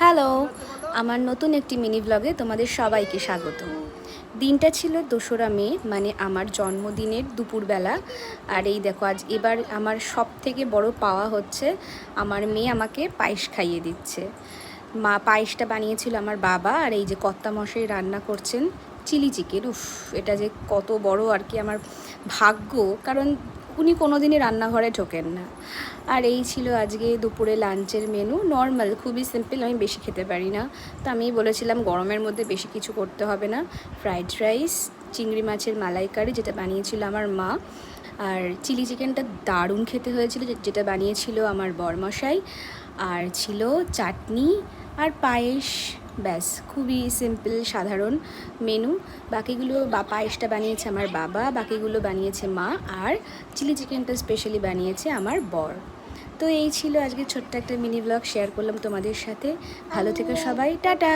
Hello, আমার নতুন একটি মিনি ব্লগে তোমাদের সবাইকে স্বাগত। দিনটা ছিল ২রা মে, মানে আমার জন্মদিনের দুপুরবেলা। আর এই দেখো, এবার আমার সবথেকে বড় পাওয়া হচ্ছে আমার মেয়ে আমাকে পায়েস খাইয়ে দিচ্ছে। পায়েসটা বানিয়েছিল আমার বাবা, আর এই যে কর্তামশাই রান্না করছেন চিলি চিকেন। উফ, এটা যে কত বড় আর কি আমার ভাগ্য, কারণ উনি কোনো দিনই রান্নাঘরে ঢোকেন না। আর এই ছিল আজকে দুপুরে লাঞ্চের মেনু, নর্মাল, খুবই সিম্পল। আমি বেশি খেতে পারি না, তো আমি বলেছিলাম গরমের মধ্যে বেশি কিছু করতে হবে না। ফ্রাইড রাইস, চিংড়ি মাছের মালাইকারি যেটা বানিয়েছিল আমার মা, আর চিলি চিকেনটা দারুণ খেতে হয়েছিল যেটা বানিয়েছিল আমার বরমশাই, আর ছিল চাটনি আর পায়েস। ব্যাস, খুবই সিম্পল সাধারণ মেনু। বাকিগুলো পায়েসটা বানিয়েছে আমার বাবা, বাকিগুলো বানিয়েছে মা, আর চিলি চিকেনটা স্পেশালি বানিয়েছে আমার বর। তো এই ছিল আজকে ছোট্ট একটা মিনি ব্লগ শেয়ার করলাম তোমাদের সাথে। ভালো থেকো সবাই, টাটা।